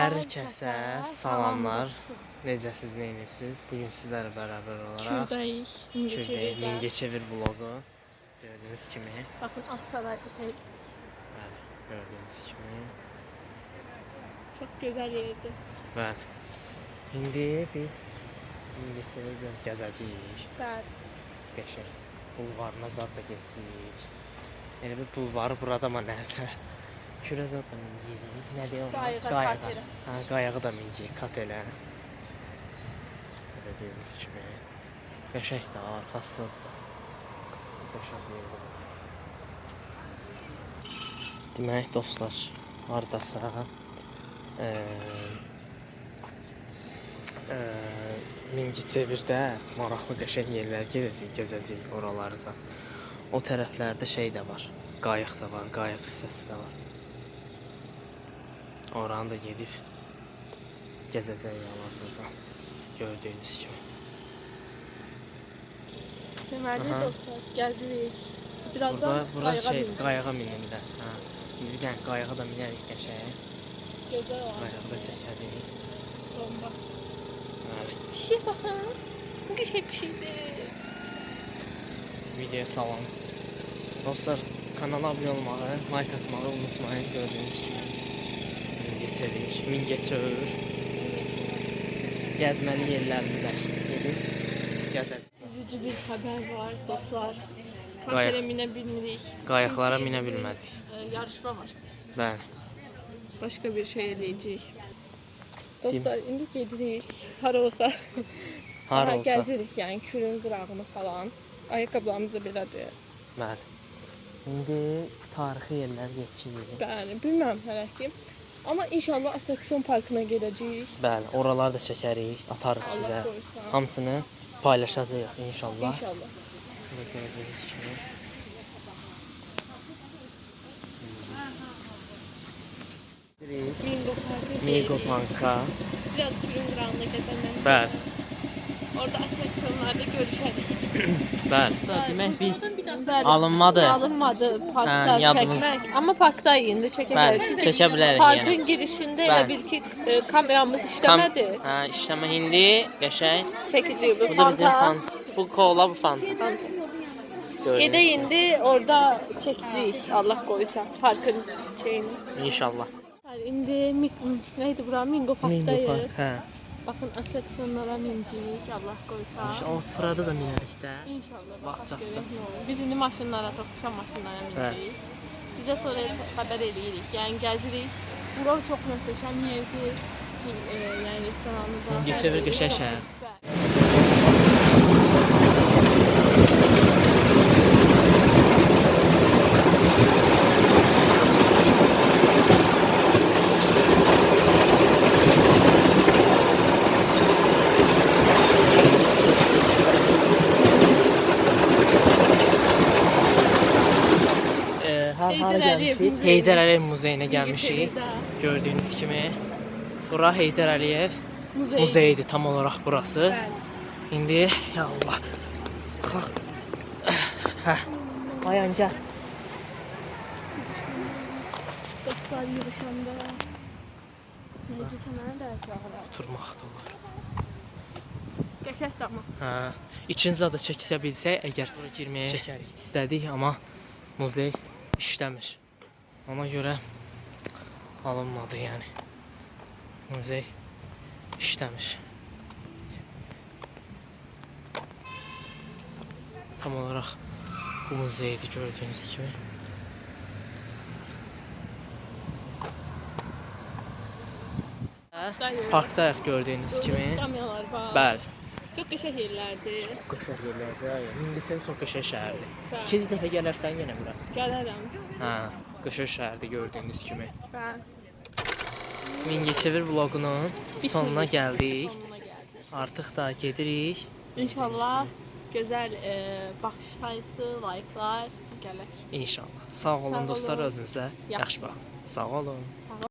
Hər kəsə salamlar. Necəsiz, nə edirsiniz? Bugün sizlərlə bərabər olaraq Kürdəyik, Mingəçevir vlogu gördüyünüz kimi. Bakın Aksaray Otel. Bəli, gördüyünüz kimi. Çok güzel yerdi. Bəli. İndi biz Mingəçevir biraz gəzəcəyik. Bəli. Qəşəng. Bulvarına zad da keçirik. Yəni bir bulvarı burada amma nəsə. Kürə zad da mincirik. Nə deyək ona? Qayağa. Ha, qayağı da mincirik, katelə. Gördüyünüz kimi. Qəşəng də, arxası da. Qəşəng yerdir. Demək dostlar, hardasa Mingəçevirdə maraqlı qəşəng yerlər gedəcəyik, gəzəcəyik oralarıza. O tərəflərdə şey də var, qayıq da var, qayıq hissəsi də var. Oranı da gedib gəzəcəyik hal-hazırda, gördüyünüz kimi. Deməli dostlar, gəzirik. Birazdan Bura şey, qayağa minirlər. Ha. Bir dənə qayağa da minərik qəşəng. Gözəl olur. Qayağı da çəkərik. Bomba. Bəli. Bir şey bakın. Bu qəşəng bir şeydir. Videoya salam. Dostlar, kanala abunə olmağı, like atmağı unutmayın, gördüyünüz kimi. Mingəçevir. Gəzməli yerlərimizə gedib gəzəcəyik. Üzücü bir haber var dostlar. Katere minə bilmirik. Qayıqlara minə bilmədik. Yarışma var. Bəli. Başka bir şey eləyəcəyik. Dostlar, indi gedirik. Hara olsa. Hara olsa. Gəzirik, yəni Kürün qırağını falan. Ayaqqabılarımızı belədir. Bəli. İndi tarixi yerlər keçirik. Bəli, bilmirəm hələ ki. Amma inşallah Atraksion Parkına gedəcəyik. Bəli, oraları da çəkərik, atarıq sizə. Allah qoysa. Hamısını paylaşacağıq inşallah. İnşallah. Gördüyünüz kimi. Migo Park'a. Biraz Kürün qırağında gəzəndən. Bəli. Orada atraksiyonlarda görüşərik. Bəli. Demək biz alınmadı. Alınmadı parkda Hə, yadımız- çəkmək. Amma parkda indi çəkə Bəli, bilərik. çəkə bilərik Parkın yəni. girişində elə Bəli. bir ki kameramız işləmədi. Hə, işləmə indi qəşəng. Çəkəcəyik bu Bu da bizim fanta. fant. Bu kola, bu fant. Gedək indi orada çəkəcəyik Allah qoysa parkın şeyini. İnşallah. Bəli, indi neydi bura? Mingo Mingo Parkdayıq. Park, hə. Bakın atraksiyonlara minəcəyik Allah qoysa. İnşallah burada da minərik də. İnşallah. Baxacaqsın. Biz indi maşınlara, toxuşan maşınlara minəcəyik. Sizə sonra xəbər eləyirik. Yəni gəzirik. Bura çox möhtəşəm yerdir. Yəni restoranı da. Mingəçevir qəşəng şəhər. Hara gəlmişik? Heydər Əliyev Muzeyinə gəlmişik. Gördüyünüz kimi. Bura Heydər Əliyev muzeyidir tam olaraq burası. Bəli. İndi ya Allah. Qalx. Hə. Ayan gəl. Dostlar yığışanda. Necə sənə də ətrafına. Oturmaq da olar. Qəşəngdir amma. Hə. İçinizə də çəksə bilsək, əgər bura girməyə çəkərik. İstədik amma muzey işləmir. Ona görə alınmadı yəni. Muzey işləmir. Tam olaraq bu muzeydir gördüyünüz kimi. Parkdayıq gördüyünüz kimi. Kameralar var. Bəli. Çox qəşəng yerlərdir. Qəşəng yerlərdir. Mingəçevir çox qəşəng şəhərdir. Bəli. İkinci dəfə gələrsən yenə bura. Gələrəm. Hə, qəşəng şəhərdir gördüyünüz kimi. Bəli. Mingəçevir vloqunun sonuna gəldik. Sonuna gəldik. Artıq da gedirik. İnşallah gözəl baxış sayısı, like'lar gələr. İnşallah. Sağ olun Sağ dostlar, olun. özünüzə yaxşı baxın. Sağ olun.